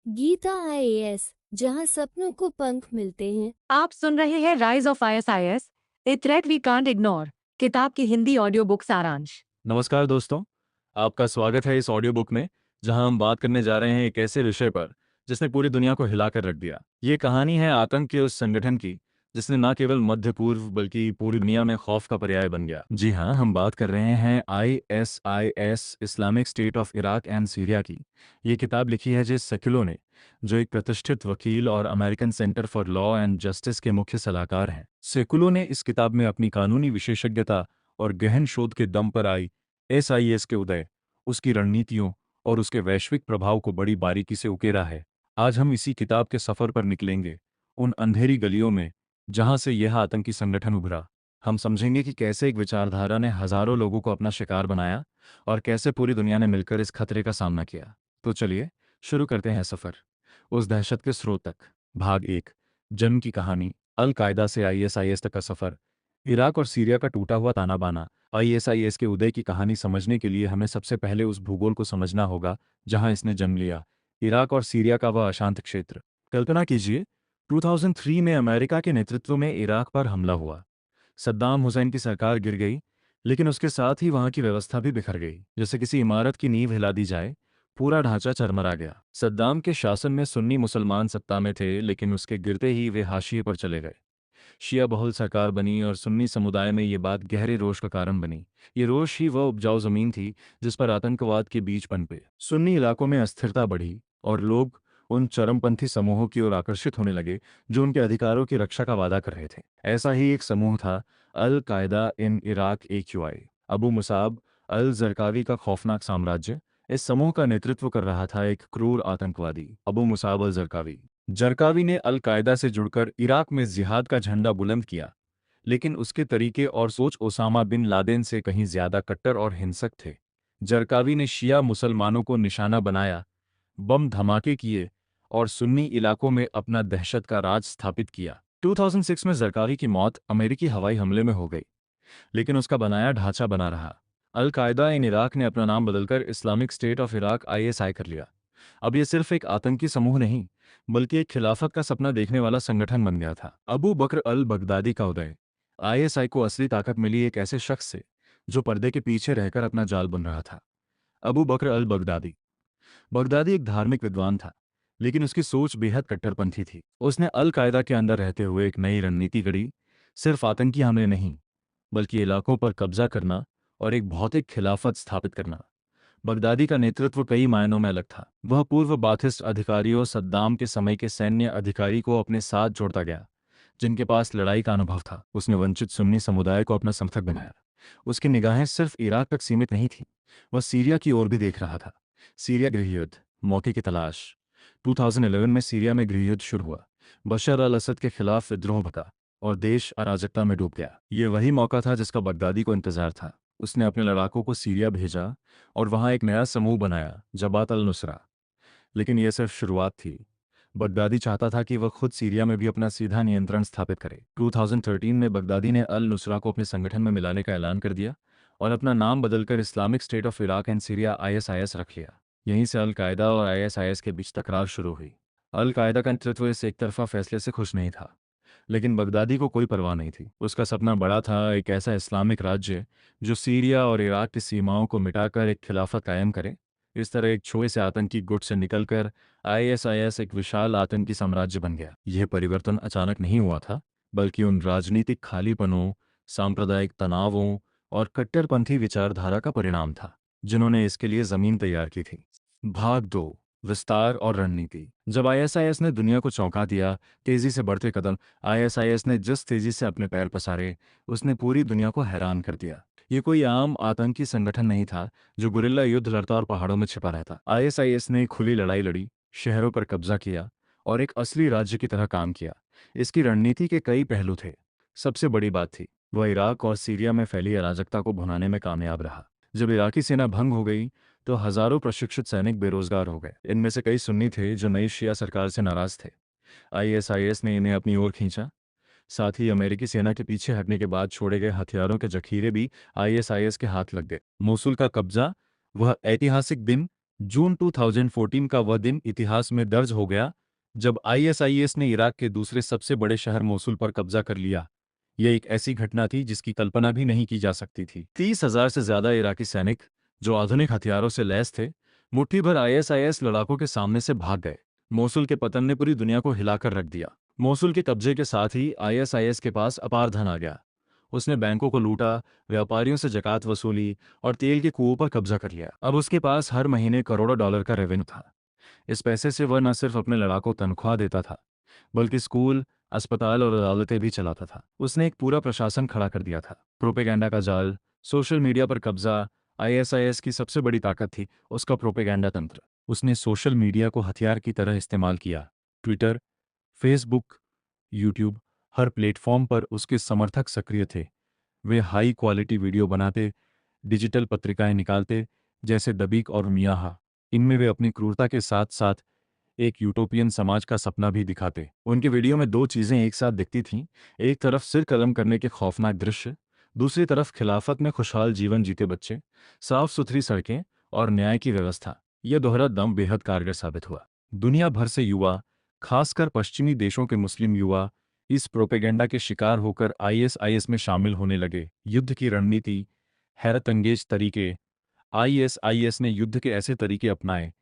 Gita IAS, जहां सपनों को पंख मिलते हैं। आप सुन रहे हैं rise of ISIS, a threat we can't ignore, किताब की हिंदी ऑडियो बुक सारांश। नमस्कार दोस्तों, आपका स्वागत है इस ऑडियो बुक में जहां हम बात करने जा रहे हैं एक ऐसे विषय पर जिसने पूरी दुनिया को हिलाकर रख दिया। ये कहानी है आतंक के उस संगठन की जिसने न केवल मध्य पूर्व बल्कि पूरी दुनिया में खौफ का पर्याय बन गया। जी हाँ, हम बात कर रहे हैं ISIS, Islamic state of Iraq and Syria की। ये किताब लिखी है जिस सेक्युलो ने, जो एक प्रतिष्ठित वकील और American centre for law and justice के मुख्य सलाहकार हैं। सेकुलो ने इस किताब में अपनी कानूनी विशेषज्ञता और गहन शोध के दम पर SIS के उदय, उसकी रणनीतियों और उसके वैश्विक प्रभाव को बड़ी बारीकी से उकेरा है। आज हम इसी किताब के सफर पर निकलेंगे, उन अंधेरी गलियों में जहां से यह आतंकी संगठन उभरा। हम समझेंगे कि कैसे एक विचारधारा ने हजारों लोगों को अपना शिकार बनाया और कैसे पूरी दुनिया ने मिलकर इस खतरे का सामना किया। तो चलिए शुरू करते हैं सफर उस दहशत के स्रोत तक। भाग 1, जन्म की कहानी। अल कायदा से ISIS तक का सफर, इराक और सीरिया का टूटा हुआ ताना बाना। ISIS के उदय की कहानी समझने के लिए हमें सबसे पहले उस भूगोल को समझना होगा जहां इसने जन्म लिया, इराक और सीरिया का वह अशांत क्षेत्र। कल्पना कीजिए, 2003 में अमेरिका के नेतृत्व में इराक पर हमला हुआ। सद्दाम हुसैन की सरकार गिर गई, लेकिन उसके साथ ही वहां की व्यवस्था भी बिखर गई। जैसे किसी इमारत की नींव हिला दी जाए, पूरा ढांचा चरमरा गया। सद्दाम के शासन में सुन्नी मुसलमान सत्ता में थे, लेकिन उसके गिरते ही वे हाशिए पर चले गए। शिया बहुल सरकार बनी और सुन्नी समुदाय में ये बात गहरे रोष का कारण बनी। ये रोष ही वह उपजाऊ जमीन थी जिस पर आतंकवाद के बीज पनपे। सुन्नी इलाकों में अस्थिरता बढ़ी और लोग उन चरमपंथी समूहों की ओर आकर्षित होने लगे जो उनके अधिकारों की रक्षा का वादा कर रहे थे। ऐसा ही एक समूह था al Qaeda in Iraq AQI। Abu Musab al Zarqawi का खौफनाक साम्राज्य। इस समूह का नेतृत्व कर रहा था एक क्रूर आतंकवादी, Abu Musab al Zarqawi. Zarqawi ने अल कायदा से जुड़कर इराक में जिहाद का झंडा बुलंद किया, लेकिन उसके तरीके और सोच ओसामा बिन लादेन से कहीं ज्यादा कट्टर और हिंसक थे। जरकावी ने शिया मुसलमानों को निशाना बनाया, बम धमाके किए और सुन्नी इलाकों में अपना दहशत का राज स्थापित किया। 2006 में जरकावी की मौत अमेरिकी हवाई हमले में हो गई, लेकिन उसका बनाया ढांचा बना रहा। अल कायदा इन इराक ने अपना नाम बदलकर Islamic state of Iraq ISI कर लिया। अब यह सिर्फ एक आतंकी समूह नहीं, बल्कि एक खिलाफत का सपना देखने वाला संगठन बन गया था। अबू बकर अल बगदादी का उदय। ISI को असली ताकत मिली एक ऐसे शख्स से जो पर्दे के पीछे रहकर अपना जाल बुन रहा था। अबू बकर अल बगदादी। बगदादी एक धार्मिक विद्वान था, लेकिन उसकी सोच बेहद कट्टरपंथी थी। उसने अल कायदा के अंदर रहते हुए एक नई रणनीति गढ़ी, सिर्फ आतंकी हमले नहीं, बल्कि इलाकों पर कब्जा करना और एक भौतिक खिलाफत स्थापित करना। बगदादी का नेतृत्व कई मायनों में अलग था। वह पूर्व बाथिस्ट अधिकारियों, सद्दाम के समय के सैन्य अधिकारी को अपने साथ जोड़ता गया, जिनके पास लड़ाई का अनुभव था। उसने वंचित सुन्नी समुदाय को अपना समर्थक बनाया। उसकी निगाहें सिर्फ इराक तक सीमित नहीं थीं, वह सीरिया की ओर भी देख रहा था। सीरिया गृहयुद्ध, मौके की तलाश। 2011 में सीरिया में गृहयुद्ध शुरू हुआ। बशर अल असद के खिलाफ विद्रोह भड़का और देश अराजकता में डूब गया। ये वही मौका था जिसका बगदादी को इंतजार था। उसने अपने लड़ाकों को सीरिया भेजा और वहां एक नया समूह बनाया, जबात अल नुसरा। लेकिन यह सिर्फ शुरुआत थी। बगदादी चाहता था कि वह खुद सीरिया में भी अपना सीधा नियंत्रण स्थापित करे। 2013 में बगदादी ने अल नुसरा को अपने संगठन में मिलाने का ऐलान कर दिया और अपना नाम बदलकर Islamic state of Iraq and Syria ISIS रख लिया। यहीं से अल कायदा और ISIS के बीच तकरार शुरू हुई। अल कायदा का नेतृत्व इस एक तरफा फैसले से खुश नहीं था, लेकिन बगदादी को कोई परवाह नहीं थी। उसका सपना बड़ा था, एक ऐसा इस्लामिक राज्य जो सीरिया और इराक की सीमाओं को मिटाकर एक खिलाफत कायम करे। इस तरह एक छोटे से आतंकी गुट से निकलकर ISIS एक विशाल आतंकी साम्राज्य बन गया। यह परिवर्तन अचानक नहीं हुआ था, बल्कि उन राजनीतिक खालीपनों, सांप्रदायिक तनावों और कट्टरपंथी विचारधारा का परिणाम था जिन्होंने इसके लिए जमीन तैयार की थी। भाग 2, विस्तार और रणनीति। जब ISIS ने दुनिया को चौंका दिया, तेजी से बढ़ते कदम, ISIS ने जिस तेजी से अपने पैर पसारे, उसने पूरी दुनिया को हैरान कर दिया। ये कोई आम आतंकी संगठन नहीं था जो गुरिल्ला युद्ध लड़ता और पहाड़ों में छिपा रहता। ISIS ने खुली लड़ाई लड़ी, शहरों पर कब्जा किया और एक असली राज्य की तरह काम किया। इसकी रणनीति के कई पहलू थे। सबसे बड़ी बात थी, वह इराक और सीरिया में फैली अराजकता को भुनाने में कामयाब रहा। जब इराकी सेना भंग हो गई तो हजारों प्रशिक्षित सैनिक बेरोजगार हो गए। इनमें से कई सुन्नी थे जो नई शिया सरकार से नाराज थे। ISIS ने इन्हें अपनी ओर खींचा। साथ ही अमेरिकी सेना के पीछे हटने के बाद छोड़े गए हथियारों के जखीरे भी ISIS के हाथ लग गए। मोसुल का कब्जा, वह ऐतिहासिक दिन जून 2014 का वह दिन इतिहास में दर्ज हो गया जब आईएसआईएस ने इराक के दूसरे सबसे बड़े शहर मोसुल पर कब्जा कर लिया। यह एक ऐसी घटना थी जिसकी कल्पना भी नहीं की जा सकती थी। 30,000 से ज्यादा इराकी सैनिक जो आधुनिक हथियारों से लैस थे, मुट्ठी भर आईएसआईएस लड़ाकों के सामने से भाग गए। मोसुल के पतन ने पूरी दुनिया को हिलाकर रख दिया। मोसुल के कब्जे के साथ ही आईएसआईएस के पास अपार धन आ गया। उसने बैंकों को लूटा, व्यापारियों से जकात वसूली और तेल के कुओं पर कब्जा कर लिया। अब उसके पास हर महीने करोड़ों डॉलर का रेवेन्यू था। इस पैसे से वह न सिर्फ अपने लड़ाकों को तनख्वाह देता था, बल्कि स्कूल, अस्पताल और अदालतें भी चलाता था। उसने एक पूरा प्रशासन खड़ा कर दिया था। प्रोपेगेंडा का जाल, सोशल मीडिया पर कब्जा, आईएसआईएस की सबसे बड़ी ताकत थी उसका प्रोपेगेंडा तंत्र। उसने सोशल मीडिया को हथियार की तरह इस्तेमाल किया। ट्विटर, फेसबुक, यूट्यूब, हर प्लेटफॉर्म पर उसके समर्थक सक्रिय थे। वे हाई क्वालिटी वीडियो बनाते, डिजिटल पत्रिकाएं निकालते, जैसे दबीक और मियाहा। इनमें वे अपनी क्रूरता के साथ साथ एक यूटोपियन समाज का सपना भी दिखाते। उनके वीडियो में दो चीजें एक साथ दिखती थीं, एक तरफ सिर कलम करने के खौफनाक दृश्य, दूसरी तरफ खिलाफत में खुशहाल जीवन जीते बच्चे, साफ सुथरी सड़कें और न्याय की व्यवस्था। यह दोहरा दम बेहद कारगर साबित हुआ। दुनिया भर से युवा, खासकर पश्चिमी देशों के मुस्लिम युवा, इस प्रोपेगेंडा के शिकार होकर आईएसआईएस में शामिल होने लगे। युद्ध की रणनीति, हैरतअंगेज तरीके। आईएसआईएस ने युद्ध के ऐसे तरीके अपनाए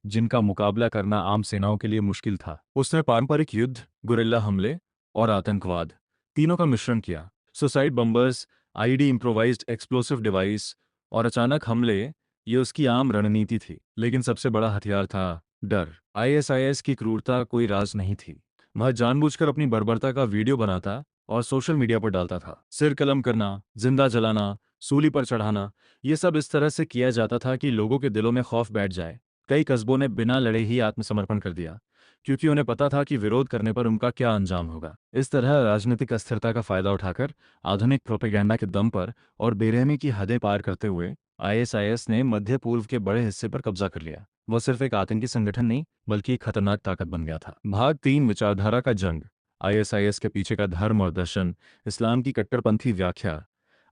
जिनका मुकाबला करना आम सेनाओं के लिए मुश्किल था। उसने पारंपरिक युद्ध, गुरिल्ला हमले और आतंकवाद, तीनों का मिश्रण किया। Suicide bombers, IED, improvised explosive device और अचानक हमले, ये उसकी आम रणनीति थी। लेकिन सबसे बड़ा हथियार था डर। आईएसआईएस की क्रूरता कोई राज नहीं थी। वह जानबूझकर अपनी बर्बरता का वीडियो बनाता और सोशल मीडिया पर डालता था। सिर कलम करना, जिंदा जलाना, सूली पर चढ़ाना, ये सब इस तरह से किया जाता था कि लोगों के दिलों में खौफ बैठ जाए। कई कस्बों ने बिना लड़े ही आत्मसमर्पण कर दिया, क्योंकि उन्हें पता था कि विरोध करने पर उनका क्या अंजाम होगा। इस तरह राजनीतिक अस्थिरता का फायदा उठाकर, आधुनिक प्रोपेगेंडा के दम पर और बेरहमी की हदें पार करते हुए आईएसआईएस ने मध्य पूर्व के बड़े हिस्से पर कब्जा कर लिया। वह सिर्फ एक आतंकी संगठन नहीं, बल्कि एक खतरनाक ताकत बन गया था। भाग 3, विचारधारा का जंग। आईएसआईएस के पीछे का धर्म और दर्शन, इस्लाम की कट्टरपंथी व्याख्या।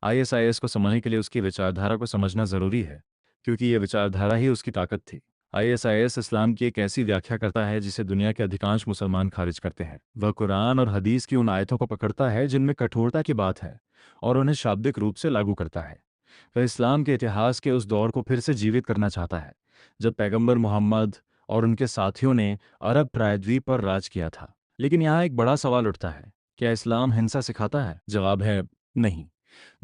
आईएसआईएस को समझने के लिए उसकी विचारधारा को समझना जरूरी है, क्योंकि यह विचारधारा ही उसकी ताकत थी। आईएसआईएस इस्लाम की एक ऐसी व्याख्या करता है जिसे दुनिया के अधिकांश मुसलमान खारिज करते हैं। वह कुरान और हदीस की उन आयतों को पकड़ता है जिनमें कठोरता की बात है और उन्हें शाब्दिक रूप से लागू करता है। वह इस्लाम के इतिहास के उस दौर को फिर से जीवित करना चाहता है जब पैगंबर मोहम्मद और उनके साथियों ने अरब प्रायद्वीप पर राज किया था। लेकिन यहाँ एक बड़ा सवाल उठता है, क्या इस्लाम हिंसा सिखाता है? जवाब है नहीं।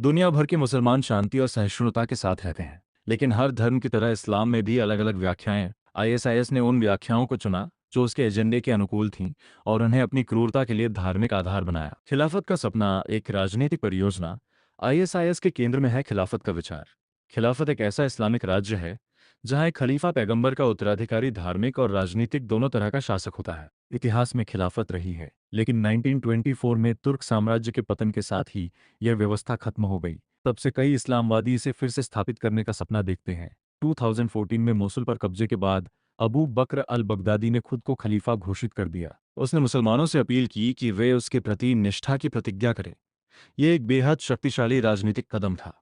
दुनिया भर के मुसलमान शांति और सहिष्णुता के साथ रहते हैं, लेकिन हर धर्म की तरह इस्लाम में भी अलग अलग व्याख्याएं। आईएसआईएस ने उन व्याख्याओं को चुना जो उसके एजेंडे के अनुकूल थीं और उन्हें अपनी क्रूरता के लिए धार्मिक आधार बनाया। खिलाफत का सपना, एक राजनीतिक परियोजना। आईएसआईएस के केंद्र में है खिलाफत का विचार। खिलाफत एक ऐसा इस्लामिक राज्य है जहां एक खलीफा पैगंबर का उत्तराधिकारी धार्मिक और राजनीतिक दोनों तरह का शासक होता है। इतिहास में खिलाफत रही है, लेकिन 1924 में तुर्क साम्राज्य के पतन के साथ ही यह व्यवस्था खत्म हो गई। तब से कई इस्लामवादी इसे फिर से स्थापित करने का सपना देखते हैं। 2014 में मोसुल पर कब्जे के बाद अबू बकर अल बगदादी ने खुद को खलीफा घोषित कर दिया। उसने मुसलमानों से अपील की कि वे उसके प्रति निष्ठा की प्रतिज्ञा करें। यह एक बेहद शक्तिशाली राजनीतिक कदम था।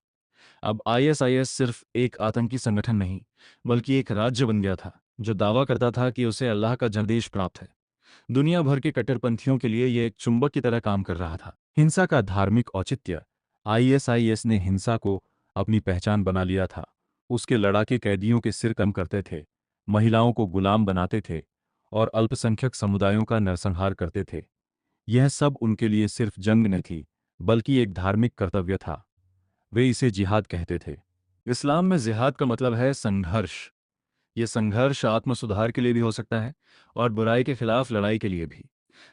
अब आईएसआईएस सिर्फ एक आतंकी संगठन नहीं, बल्कि एक राज्य बन गया था जो दावा करता था कि उसे अल्लाह का जनादेश प्राप्त है। दुनिया भर के कट्टरपंथियों के लिए यह एक चुंबक की तरह काम कर रहा था। हिंसा का धार्मिक औचित्य। आईएसआईएस ने हिंसा को अपनी पहचान बना लिया था। उसके लड़ाके कैदियों के सिर कम करते थे, महिलाओं को गुलाम बनाते थे और अल्पसंख्यक समुदायों का नरसंहार करते थे। यह सब उनके लिए सिर्फ जंग नहीं थी, बल्कि एक धार्मिक कर्तव्य था। वे इसे जिहाद कहते थे। इस्लाम में जिहाद का मतलब है संघर्ष। ये संघर्ष आत्म सुधार के लिए भी हो सकता है और बुराई के खिलाफ लड़ाई के लिए भी।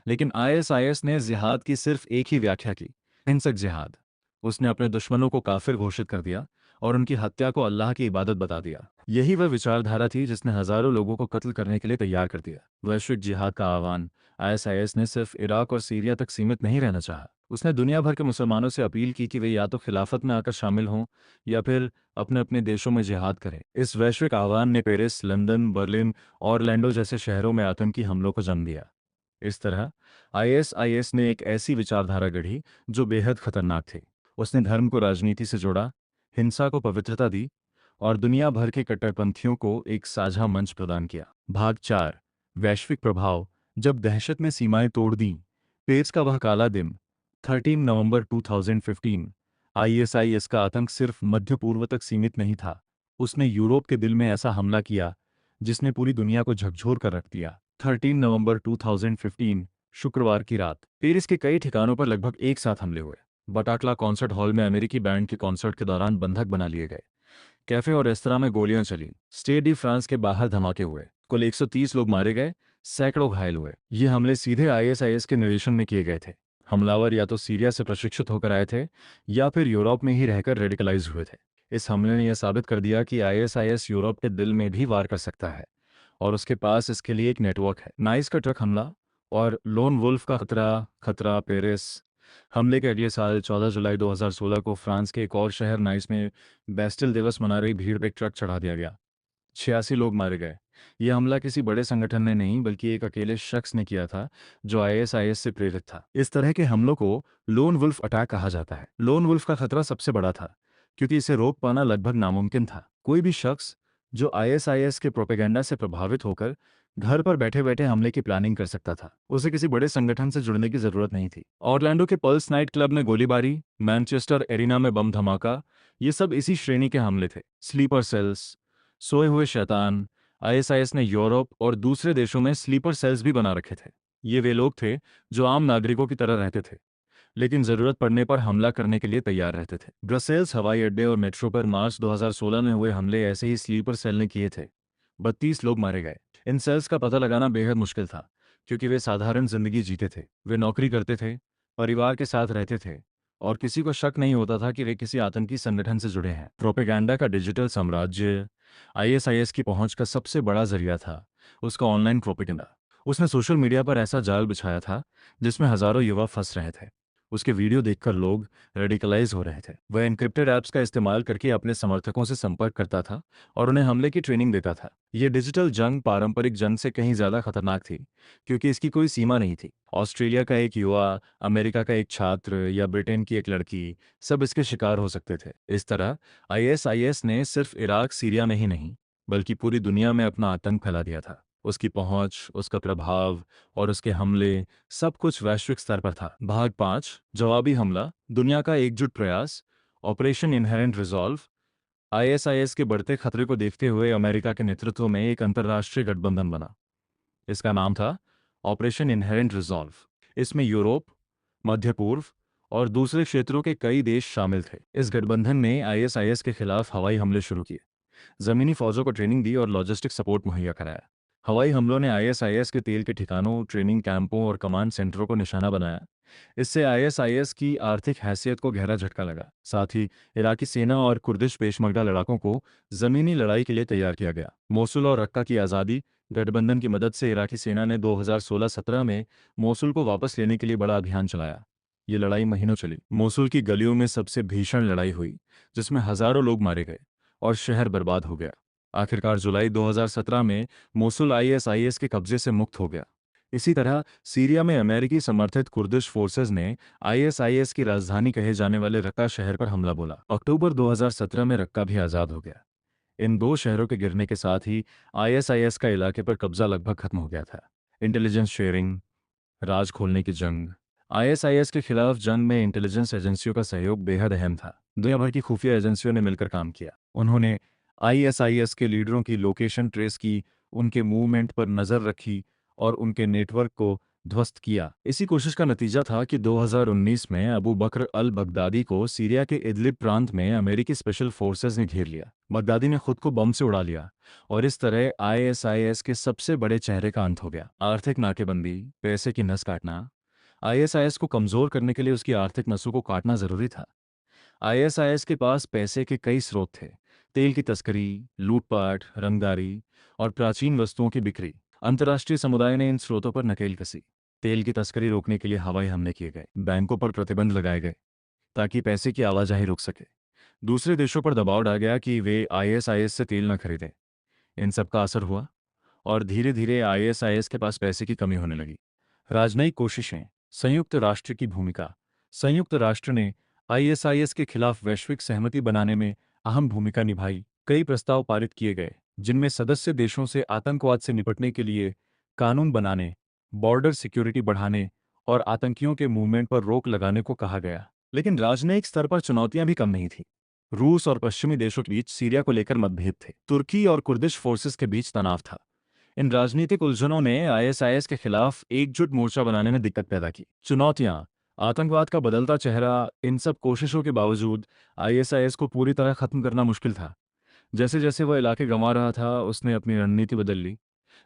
लेकिन आईएसआईएस ने जिहाद की सिर्फ एक ही व्याख्या की, हिंसक जिहाद। उसने अपने दुश्मनों को काफिर घोषित कर दिया और उनकी हत्या को अल्लाह की इबादत बता दिया। यही वह विचारधारा थी जिसने हजारों लोगों को कत्ल करने के लिए तैयार कर दिया। वैश्विक जिहाद का आह्वान। आईएसआईएस ने सिर्फ इराक और सीरिया तक सीमित नहीं रहना चाहा। उसने दुनिया भर के मुसलमानों से अपील की कि वे या तो खिलाफत में आकर शामिल हों या फिर अपने अपने देशों में जिहाद करें। इस वैश्विक आह्वान ने पेरिस, लंदन, बर्लिन, ऑरलैंडो जैसे शहरों में आतंकी हमलों को जन्म दिया। इस तरह आईएसआईएस ने एक ऐसी विचारधारा गढ़ी जो बेहद खतरनाक थी। उसने धर्म को राजनीति से जोड़ा, हिंसा को पवित्रता दी और दुनिया भर के कट्टरपंथियों को एक साझा मंच प्रदान किया। भाग 4, वैश्विक प्रभाव। जब दहशत में सीमाएं तोड़ दी, पेरिस का वह काला दिन 13 नवंबर 2015। आईएसआईएस का आतंक सिर्फ मध्य पूर्व तक सीमित नहीं था, उसने यूरोप के दिल में ऐसा हमला किया जिसने पूरी दुनिया को झकझोर कर रख दिया। 13 नवंबर 2015 शुक्रवार की रात पेरिस के कई ठिकानों पर लगभग एक साथ हमले हुए। बटाक्ला कॉन्सर्ट हॉल में अमेरिकी बैंड के कॉन्सर्ट के दौरान बंधक बना लिए गए। कैफे और रेस्तरां में गोलियां चली। स्टेड डी फ्रांस के बाहर धमाके हुए। कुल 130 लोग मारे गए, सैकड़ों घायल हुए। ये हमले सीधे आईएसआईएस के निर्देशन में किए गए थे। हमलावर या तो सीरिया से प्रशिक्षित होकर आए थे या फिर यूरोप में ही रहकर रेडिकलाइज हुए थे। इस हमले ने यह साबित कर दिया कि आईएसआईएस यूरोप के दिल में भी वार कर सकता है और उसके पास इसके लिए एक नेटवर्क है। नाइस का ट्रक हमला और लोन वुल्फ का खतरा पेरिस हमले के अगले साल 14 जुलाई 2016 को फ्रांस के एक और शहर नाइस में बेस्टिल दिवस मना रही भीड़ पर एक ट्रक चढ़ा दिया गया। 86 लोग मारे गए। यह हमला किसी बड़े संगठन ने नहीं बल्कि एक अकेले शख्स ने किया था जो आईएसआईएस से प्रेरित था। इस तरह के हमलों को लोन वुल्फ अटैक कहा जाता है। लोन वुल्फ का खतरा सबसे बड़ा था क्योंकि इसे रोक पाना लगभग नामुमकिन था। कोई भी शख्स जो आईएसआईएस के प्रोपेगेंडा से प्रभावित होकर घर पर बैठे बैठे हमले की प्लानिंग कर सकता था। उसे किसी बड़े संगठन से जुड़ने की जरूरत नहीं थी। ऑरलैंडो के पल्स नाइट क्लब में गोलीबारी, मैनचेस्टर एरिना में बम धमाका, ये सब इसी श्रेणी के हमले थे। स्लीपर सेल्स, सोए हुए शैतान। आईएसआईएस ने यूरोप और दूसरे देशों में स्लीपर सेल्स भी बना रखे थे। ये वे लोग थे जो आम नागरिकों की तरह रहते थे लेकिन जरूरत पड़ने पर हमला करने के लिए तैयार रहते थे। ब्रसेल्स हवाई अड्डे और मेट्रो पर मार्च 2016 में हुए हमले ऐसे ही स्लीपर सेल ने किए थे। 32 लोग मारे गए। इन सेल्स का पता लगाना बेहद मुश्किल था क्योंकि वे साधारण जिंदगी जीते थे। वे नौकरी करते थे, परिवार के साथ रहते थे और किसी को शक नहीं होता था कि वे किसी आतंकी संगठन से जुड़े हैं। प्रोपेगेंडा का डिजिटल साम्राज्य आईएसआईएस की पहुंच का सबसे बड़ा जरिया था उसका ऑनलाइन प्रोपेगेंडा। उसने सोशल मीडिया पर ऐसा जाल बिछाया था जिसमें हजारों युवा फंस रहे थे। उसके वीडियो देखकर लोग रेडिकलाइज हो रहे थे। वह एन्क्रिप्टेड ऐप्स का इस्तेमाल करके अपने समर्थकों से संपर्क करता था और उन्हें हमले की ट्रेनिंग देता था। यह डिजिटल जंग पारंपरिक जंग से कहीं ज्यादा खतरनाक थी क्योंकि इसकी कोई सीमा नहीं थी। ऑस्ट्रेलिया का एक युवा, अमेरिका का एक छात्र या ब्रिटेन की एक लड़की, सब इसके शिकार हो सकते थे। इस तरह आईएसआईएस ने सिर्फ इराक सीरिया में ही नहीं बल्कि पूरी दुनिया में अपना आतंक फैला दिया था। उसकी पहुंच, उसका प्रभाव और उसके हमले, सब कुछ वैश्विक स्तर पर था। भाग 5, जवाबी हमला, दुनिया का एकजुट प्रयास, ऑपरेशन इनहेरेंट रिजॉल्व। आईएसआईएस के बढ़ते खतरे को देखते हुए अमेरिका के नेतृत्व में एक अंतर्राष्ट्रीय गठबंधन बना। इसका नाम था ऑपरेशन इनहेरेंट रिजॉल्व। इसमें यूरोप, मध्य पूर्व और दूसरे क्षेत्रों के कई देश शामिल थे। इस गठबंधन ने आईएसआईएस के खिलाफ हवाई हमले शुरू किए, जमीनी फौजों को ट्रेनिंग दी और लॉजिस्टिक सपोर्ट मुहैया कराया। हवाई हमलों ने आईएसआईएस के तेल के ठिकानों, ट्रेनिंग कैंपों और कमांड सेंटरों को निशाना बनाया। इससे आईएसआईएस की आर्थिक हैसियत को गहरा झटका लगा। साथ ही इराकी सेना और कुर्दिश पेशमर्दा लड़ाकों को जमीनी लड़ाई के लिए तैयार किया गया। मोसुल और रक्का की आज़ादी, गठबंधन की मदद से इराकी सेना ने 2016-17 में मोसुल को वापस लेने के लिए बड़ा अभियान चलाया। ये लड़ाई महीनों चली। मोसुल की गलियों में सबसे भीषण लड़ाई हुई जिसमें हजारों लोग मारे गए और शहर बर्बाद हो गया। आखिरकार जुलाई 2017 में मोसुल आईएसआईएस के कब्जे से मुक्त हो गया। इसी तरह सीरिया में अमेरिकी समर्थित कुर्दिश फोर्सेज ने आईएसआईएस की राजधानी कहे जाने वाले रक्का शहर पर हमला बोला। अक्टूबर 2017 में रक्का भी आज़ाद हो गया। इन दो शहरों के गिरने के साथ ही आईएसआईएस का इलाके पर कब्जा लगभग खत्म हो गया था। इंटेलिजेंस शेयरिंग, राज खोलने की जंग। आईएसआईएस के खिलाफ जंग में इंटेलिजेंस एजेंसियों का सहयोग बेहद अहम था। दुनिया भर की खुफिया एजेंसियों ने मिलकर काम किया। उन्होंने आईएसआईएस के लीडरों की लोकेशन ट्रेस की, उनके मूवमेंट पर नज़र रखी और उनके नेटवर्क को ध्वस्त किया। इसी कोशिश का नतीजा था कि 2019 में अबू बकर अल बगदादी को सीरिया के इदलिब प्रांत में अमेरिकी स्पेशल फोर्सेज ने घेर लिया। बगदादी ने खुद को बम से उड़ा लिया और इस तरह आईएसआईएस के सबसे बड़े चेहरे का अंत हो गया। आर्थिक नाकेबंदी, पैसे की नस काटना। आईएसआईएस को कमजोर करने के लिए उसकी आर्थिक नसों को काटना जरूरी था। आईएसआईएस के पास पैसे के कई स्रोत थे। तेल की तस्करी, लूटपाट, रंगदारी और प्राचीन वस्तुओं की बिक्री। अंतर्राष्ट्रीय समुदाय ने इन स्रोतों पर नकेल कसी। तेल की तस्करी रोकने के लिए हवाई हमले किए गए, बैंकों पर प्रतिबंध लगाए गए ताकि पैसे की आवाजाही रुक सके। दूसरे देशों पर दबाव डाला गया कि वे आईएसआईएस से तेल न खरीदें। इन सब का असर हुआ और धीरे धीरे आईएसआईएस के पास पैसे की कमी होने लगी। राजनयिक कोशिशें, संयुक्त राष्ट्र की भूमिका। संयुक्त राष्ट्र ने आईएसआईएस के खिलाफ वैश्विक सहमति बनाने में अहम भूमिका निभाई। कई प्रस्ताव पारित किए गए जिनमें सदस्य देशों से आतंकवाद से निपटने के लिए कानून बनाने, बॉर्डर सिक्योरिटी बढ़ाने और आतंकियों के मूवमेंट पर रोक लगाने को कहा गया। लेकिन राजनयिक स्तर पर चुनौतियां भी कम नहीं थीं। रूस और पश्चिमी देशों के बीच सीरिया को लेकर मतभेद थे। तुर्की और कुर्दिश फोर्सेस के बीच तनाव था। इन राजनीतिक उलझनों ने आईएसआईएस के खिलाफ एकजुट मोर्चा बनाने में दिक्कत पैदा की। चुनौतियां, आतंकवाद का बदलता चेहरा। इन सब कोशिशों के बावजूद आईएसआईएस को पूरी तरह खत्म करना मुश्किल था। जैसे जैसे वह इलाके गंवा रहा था, उसने अपनी रणनीति बदल ली।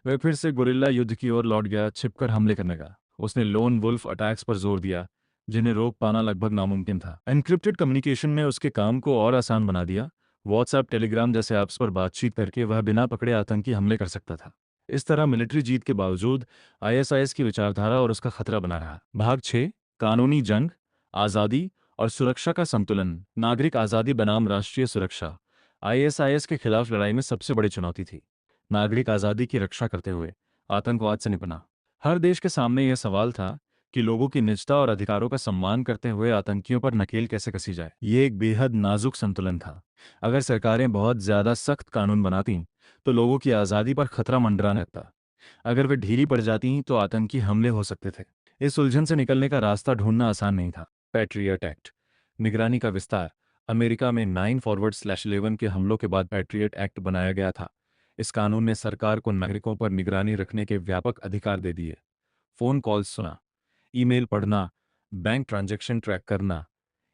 वह फिर से गुरिल्ला युद्ध की ओर लौट गया, छिपकर हमले करने का। उसने लोन वुल्फ अटैक्स पर जोर दिया, जिन्हें रोक पाना लगभग नामुमकिन था। एन्क्रिप्टेड कम्युनिकेशन में उसके काम को और आसान बना दिया। व्हाट्सएप, टेलीग्राम जैसे ऐप्स पर बातचीत करके वह बिना पकड़े आतंकी हमले कर सकता था। इस तरह मिलिट्री जीत के बावजूद आईएसआईएस की विचारधारा और उसका खतरा बना रहा। भाग 6, कानूनी जंग, आज़ादी और सुरक्षा का संतुलन। नागरिक आज़ादी बनाम राष्ट्रीय सुरक्षा आईएसआईएस के खिलाफ लड़ाई में सबसे बड़ी चुनौती थी। नागरिक आज़ादी की रक्षा करते हुए आतंकवाद से निपटना। हर देश के सामने यह सवाल था कि लोगों की निजता और अधिकारों का सम्मान करते हुए आतंकियों पर नकेल कैसे कसी जाए। ये एक बेहद नाजुक संतुलन था। अगर सरकारें बहुत ज्यादा सख्त कानून बनातीं तो लोगों की आज़ादी पर खतरा मंडराने लगता। अगर वे ढीली पड़ जाती तो आतंकी हमले हो सकते थे। इस उलझन से निकलने का रास्ता ढूंढना आसान नहीं था। पैट्रियट एक्ट, निगरानी का विस्तार। अमेरिका में 9/11 के हमलों के बाद पैट्रियट एक्ट बनाया गया था। इस कानून ने सरकार को नागरिकों पर निगरानी रखने के व्यापक अधिकार दे दिए। फोन कॉल्स सुना, ईमेल पढ़ना, बैंक ट्रांजैक्शन ट्रैक करना,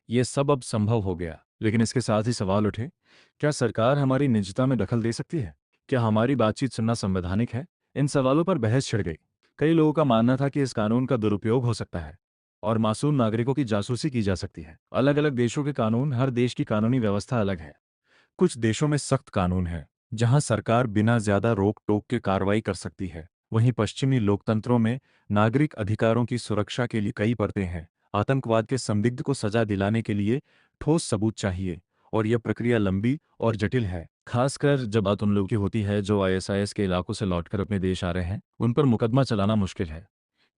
ये सब अब संभव हो गया। लेकिन इसके साथ ही सवाल उठे, क्या सरकार हमारी निजता में दखल दे सकती है? क्या हमारी बातचीत सुनना संवैधानिक है? इन सवालों पर बहस छिड़ गई। कई लोगों का मानना था कि इस कानून का दुरुपयोग हो सकता है और मासूम नागरिकों की जासूसी की जा सकती है। अलग अलग देशों के कानून, हर देश की कानूनी व्यवस्था अलग है। कुछ देशों में सख्त कानून है जहां सरकार बिना ज्यादा रोक टोक के कार्रवाई कर सकती है। वहीं पश्चिमी लोकतंत्रों में नागरिक अधिकारों की सुरक्षा के लिए कई परतें हैं। आतंकवाद के संदिग्ध को सजा दिलाने के लिए ठोस सबूत चाहिए और यह प्रक्रिया लंबी और जटिल है। खासकर जब बात उन लोगों की होती है जो आईएसआईएस के इलाकों से लौटकर अपने देश आ रहे हैं। उन पर मुकदमा चलाना मुश्किल है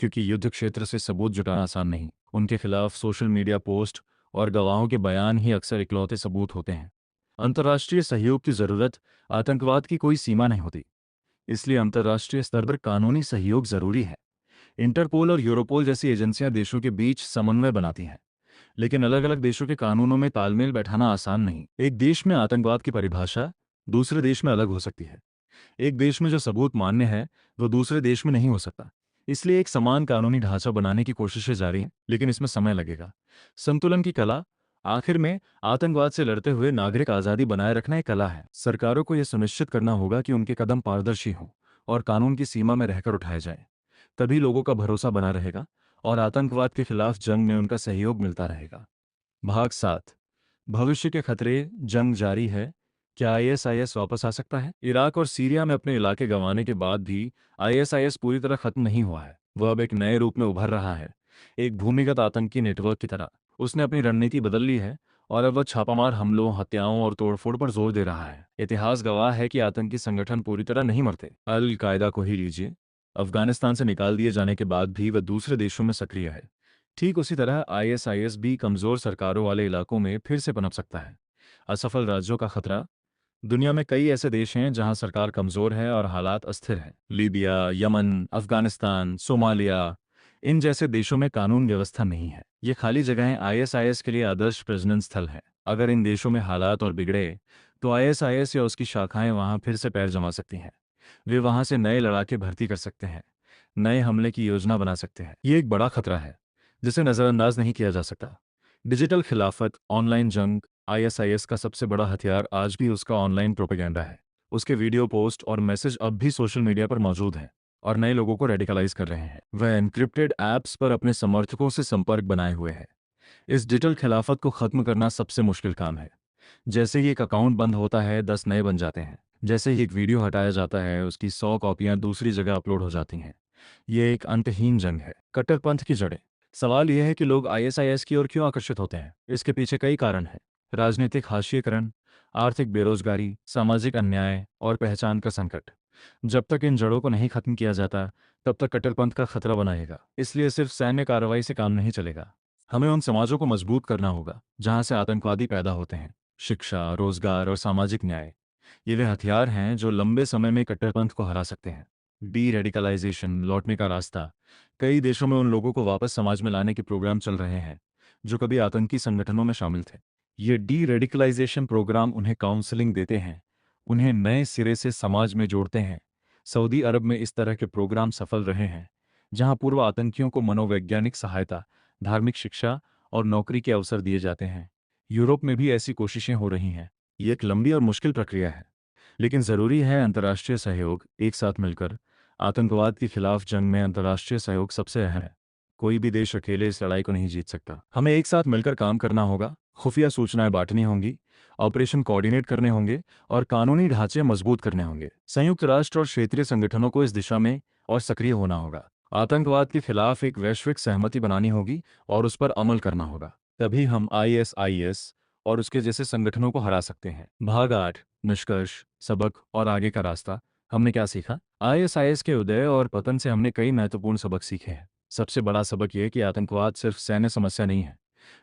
क्योंकि युद्ध क्षेत्र से सबूत जुटाना आसान नहीं। उनके खिलाफ सोशल मीडिया पोस्ट और गवाहों के बयान ही अक्सर इकलौते सबूत होते हैं। अंतर्राष्ट्रीय सहयोग की जरूरत, आतंकवाद की कोई सीमा नहीं होती, इसलिए अंतर्राष्ट्रीय स्तर पर कानूनी सहयोग जरूरी है। इंटरपोल और यूरोपोल जैसी एजेंसियां देशों के बीच समन्वय बनाती हैं, लेकिन अलग अलग देशों के कानूनों में तालमेल बैठाना आसान नहीं। एक देश में आतंकवाद की परिभाषा दूसरे देश में अलग हो सकती है। एक देश में जो सबूत मान्य है वो दूसरे देश में नहीं हो सकता। इसलिए एक समान कानूनी ढांचा बनाने की कोशिशें जारी हैं, लेकिन इसमें समय लगेगा। संतुलन की कला, आखिर में आतंकवाद से लड़ते हुए नागरिक आज़ादी बनाए रखना एक कला है। सरकारों को यह सुनिश्चित करना होगा कि उनके कदम पारदर्शी हों और कानून की सीमा में रहकर उठाए जाएं। तभी लोगों का भरोसा बना रहेगा और आतंकवाद के खिलाफ जंग में उनका सहयोग मिलता रहेगा। भाग 7, भविष्य के खतरे। जंग जारी है, क्या आईएसआईएस वापस आ सकता है? इराक और सीरिया में अपने इलाके गंवाने के बाद भी आईएसआईएस पूरी तरह खत्म नहीं हुआ है। वह अब एक नए रूप में उभर रहा है, एक भूमिगत आतंकी नेटवर्क की तरह। उसने अपनी रणनीति बदल ली है और अब वह छापामार हमलों, हत्याओं और तोड़फोड़ पर जोर दे रहा है। इतिहास गवाह है कि आतंकी संगठन पूरी तरह नहीं मरते। अल कायदा को ही लीजिए, अफगानिस्तान से निकाल दिए जाने के बाद भी वह दूसरे देशों में सक्रिय है। ठीक उसी तरह आईएसआईएस भी कमजोर सरकारों वाले इलाकों में फिर से पनप सकता है। असफल राज्यों का खतरा। दुनिया में कई ऐसे देश हैं जहां सरकार कमजोर है और हालात अस्थिर हैं। लीबिया, यमन, अफगानिस्तान, सोमालिया, इन जैसे देशों में कानून व्यवस्था नहीं है। ये खाली जगहें आईएसआईएस के लिए आदर्श प्रजनन स्थल हैं। अगर इन देशों में हालात और बिगड़े तो आईएसआईएस या उसकी शाखाएं वहां फिर से पैर जमा सकती हैं। वे वहां से नए लड़ाके भर्ती कर सकते हैं, नए हमले की योजना बना सकते हैं। ये एक बड़ा खतरा है जिसे नज़रअंदाज नहीं किया जा सकता। डिजिटल खिलाफत, ऑनलाइन जंग। आईएसआईएस का सबसे बड़ा हथियार आज भी उसका ऑनलाइन प्रोपेगेंडा है। उसके वीडियो पोस्ट और मैसेज अब भी सोशल मीडिया पर मौजूद हैं और नए लोगों को रेडिकलाइज कर रहे हैं। वह एन्क्रिप्टेड ऐप्स पर अपने समर्थकों से संपर्क बनाए हुए है। इस डिजिटल खिलाफत को खत्म करना सबसे मुश्किल काम है। जैसे ही एक अकाउंट बंद होता है, 10 नए बन जाते हैं। जैसे ही एक वीडियो हटाया जाता है, उसकी 100 कॉपियां दूसरी जगह अपलोड हो जाती हैं। ये एक अंतहीन जंग है। कट्टरपंथ की जड़ें। सवाल यह है कि लोग आईएसआईएस की ओर क्यों आकर्षित होते हैं। इसके पीछे कई कारण हैं। राजनीतिक हाशिएकरण, आर्थिक बेरोजगारी, सामाजिक अन्याय और पहचान का संकट। जब तक इन जड़ों को नहीं खत्म किया जाता, तब तक कट्टरपंथ का खतरा बनाएगा। इसलिए सिर्फ सैन्य कार्रवाई से काम नहीं चलेगा। हमें उन समाजों को मजबूत करना होगा जहां से आतंकवादी पैदा होते हैं। शिक्षा, रोजगार और सामाजिक न्याय, ये वे हथियार हैं जो लंबे समय में कट्टरपंथ को हरा सकते हैं। डी रेडिकलाइजेशन, लौटने का रास्ता। कई देशों में उन लोगों को वापस समाज में लाने के प्रोग्राम चल रहे हैं जो कभी आतंकी संगठनों में शामिल थे। ये डी रेडिकलाइजेशन प्रोग्राम उन्हें काउंसलिंग देते हैं, उन्हें नए सिरे से समाज में जोड़ते हैं। सऊदी अरब में इस तरह के प्रोग्राम सफल रहे हैं, जहां पूर्व आतंकियों को मनोवैज्ञानिक सहायता, धार्मिक शिक्षा और नौकरी के अवसर दिए जाते हैं। यूरोप में भी ऐसी कोशिशें हो रही हैं। ये एक लंबी और मुश्किल प्रक्रिया है, लेकिन ज़रूरी है अंतर्राष्ट्रीय सहयोग। एक साथ मिलकर आतंकवाद के खिलाफ जंग में अंतर्राष्ट्रीय सहयोग सबसे अहम है। कोई भी देश अकेले इस लड़ाई को नहीं जीत सकता। हमें एक साथ मिलकर काम करना होगा, खुफिया सूचनाएं बांटनी होंगी, ऑपरेशन कोऑर्डिनेट करने होंगे और कानूनी ढांचे मजबूत करने होंगे। संयुक्त राष्ट्र और क्षेत्रीय संगठनों को इस दिशा में और सक्रिय होना होगा। आतंकवाद के खिलाफ एक वैश्विक सहमति बनानी होगी और उस पर अमल करना होगा। तभी हम ISIS और उसके जैसे संगठनों को हरा सकते हैं। भाग 8, निष्कर्ष, सबक और आगे का रास्ता। हमने क्या सीखा? ISIS के उदय और पतन से हमने कई महत्वपूर्ण सबक सीखे हैं। सबसे बड़ा सबक यह कि आतंकवाद सिर्फ सैन्य समस्या नहीं है,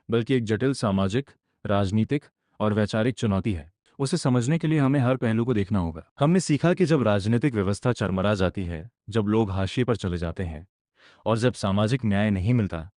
बल्कि एक जटिल सामाजिक, राजनीतिक और वैचारिक चुनौती है। उसे समझने के लिए हमें हर पहलू को देखना होगा। हमने सीखा कि जब राजनीतिक व्यवस्था चरमरा जाती है, जब लोग हाशिए पर चले जाते हैं और जब सामाजिक न्याय नहीं मिलता,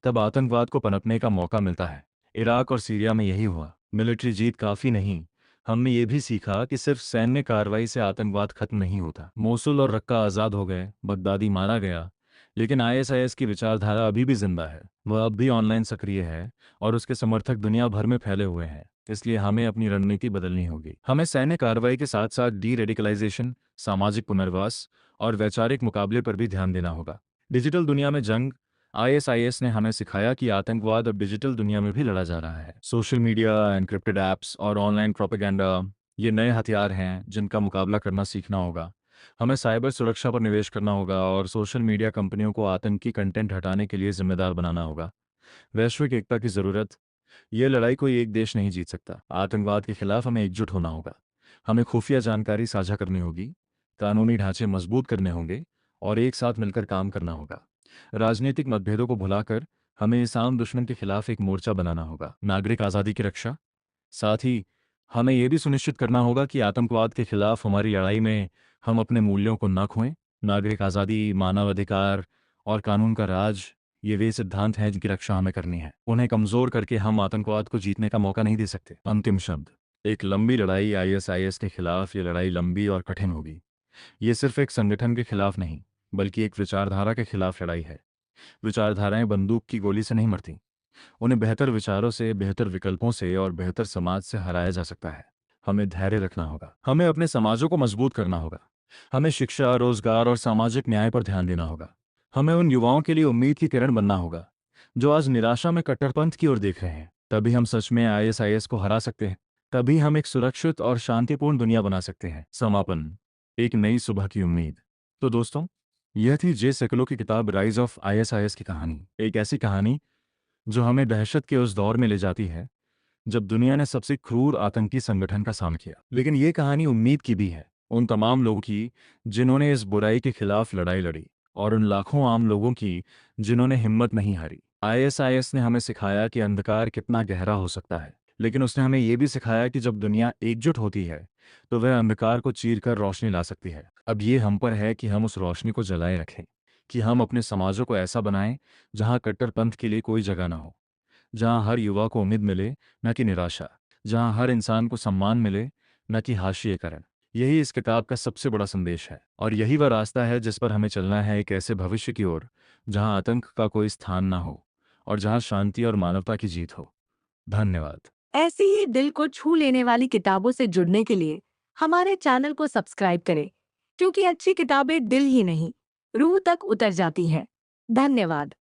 तब आतंकवाद को पनपने का मौका मिलता है। इराक और सीरिया में यही हुआ। मिलिट्री जीत काफ़ी नहीं, हमने ये भी सीखा कि सिर्फ सैन्य कार्रवाई से आतंकवाद खत्म नहीं होता। मोसुल और रक्का आज़ाद हो गए, बगदादी मारा गया, लेकिन ISIS की विचारधारा अभी भी जिंदा है। वह अब भी ऑनलाइन सक्रिय है और उसके समर्थक दुनिया भर में फैले हुए हैं। इसलिए हमें अपनी रणनीति बदलनी होगी। हमें सैन्य कार्रवाई के साथ साथ डी रेडिकलाइजेशन, सामाजिक पुनर्वास और वैचारिक मुकाबले पर भी ध्यान देना होगा। डिजिटल दुनिया में जंग। ISIS ने हमें सिखाया कि आतंकवाद अब डिजिटल दुनिया में भी लड़ा जा रहा है। सोशल मीडिया, एनक्रिप्टेड ऐप्स और ऑनलाइन प्रोपेगेंडा, ये नए हथियार हैं जिनका मुकाबला करना सीखना होगा। हमें साइबर सुरक्षा पर निवेश करना होगा और सोशल मीडिया कंपनियों को आतंकी कंटेंट हटाने के लिए जिम्मेदार बनाना होगा। वैश्विक एकता की ज़रूरत। ये लड़ाई कोई एक देश नहीं जीत सकता। आतंकवाद के खिलाफ हमें एकजुट होना होगा। हमें खुफिया जानकारी साझा करनी होगी, कानूनी ढांचे मजबूत करने होंगे और एक साथ मिलकर काम करना होगा। राजनीतिक मतभेदों को भुलाकर हमें इस आम दुश्मन के खिलाफ एक मोर्चा बनाना होगा। नागरिक आज़ादी की रक्षा। साथ ही हमें यह भी सुनिश्चित करना होगा कि आतंकवाद के खिलाफ हमारी लड़ाई में हम अपने मूल्यों को न खोएं। नागरिक आज़ादी, मानवाधिकार और कानून का राज, ये वे सिद्धांत हैं जिनकी रक्षा हमें करनी है। उन्हें कमज़ोर करके हम आतंकवाद को जीतने का मौका नहीं दे सकते। अंतिम शब्द। एक लंबी लड़ाई। ISIS के खिलाफ ये लड़ाई लंबी और कठिन होगी। ये सिर्फ एक संगठन के खिलाफ नहीं, बल्कि एक विचारधारा के खिलाफ लड़ाई है। विचारधाराएं बंदूक की गोली से नहीं मरती। उन्हें बेहतर विचारों से, बेहतर विकल्पों से और बेहतर समाज से हराया जा सकता है। हमें धैर्य रखना होगा। हमें अपने समाजों को मजबूत करना होगा। हमें शिक्षा, रोजगार और सामाजिक न्याय पर ध्यान देना होगा। हमें उन युवाओं के लिए उम्मीद की किरण बनना होगा जो आज निराशा में कट्टरपंथ की ओर देख रहे हैं। तभी हम सच में ISIS को हरा सकते हैं। तभी हम एक सुरक्षित और शांतिपूर्ण दुनिया बना सकते हैं। समापन। एक नई सुबह की उम्मीद। तो दोस्तों, यह थी जे सेकुलो की किताब राइज ऑफ ISIS की कहानी। एक ऐसी कहानी जो हमें दहशत के उस दौर में ले जाती है जब दुनिया ने सबसे क्रूर आतंकी संगठन का सामना किया। लेकिन ये कहानी उम्मीद की भी है, उन तमाम लोगों की जिन्होंने इस बुराई के खिलाफ लड़ाई लड़ी और उन लाखों आम लोगों की जिन्होंने हिम्मत नहीं हारी। ISIS ने हमें सिखाया कि अंधकार कितना गहरा हो सकता है, लेकिन उसने हमें यह भी सिखाया कि जब दुनिया एकजुट होती है तो वह अंधकार को चीरकर रोशनी ला सकती है। अब ये हम पर है कि हम उस रोशनी को जलाए रखें, कि हम अपने समाजों को ऐसा बनाएं जहां कट्टरपंथ के लिए कोई जगह ना हो, जहां हर युवा को उम्मीद मिले, न कि निराशा, जहां हर इंसान को सम्मान मिले, न कि हाशिएकरण। यही इस किताब का सबसे बड़ा संदेश है और यही वह रास्ता है जिस पर हमें चलना है, एक ऐसे भविष्य की ओर जहां आतंक का कोई स्थान ना हो और जहां शांति और मानवता की जीत हो। धन्यवाद। ऐसी ही दिल को छू लेने वाली किताबों से जुड़ने के लिए हमारे चैनल को सब्सक्राइब करें, क्योंकि अच्छी किताबें दिल ही नहीं, रूह तक उतर जाती हैं। धन्यवाद।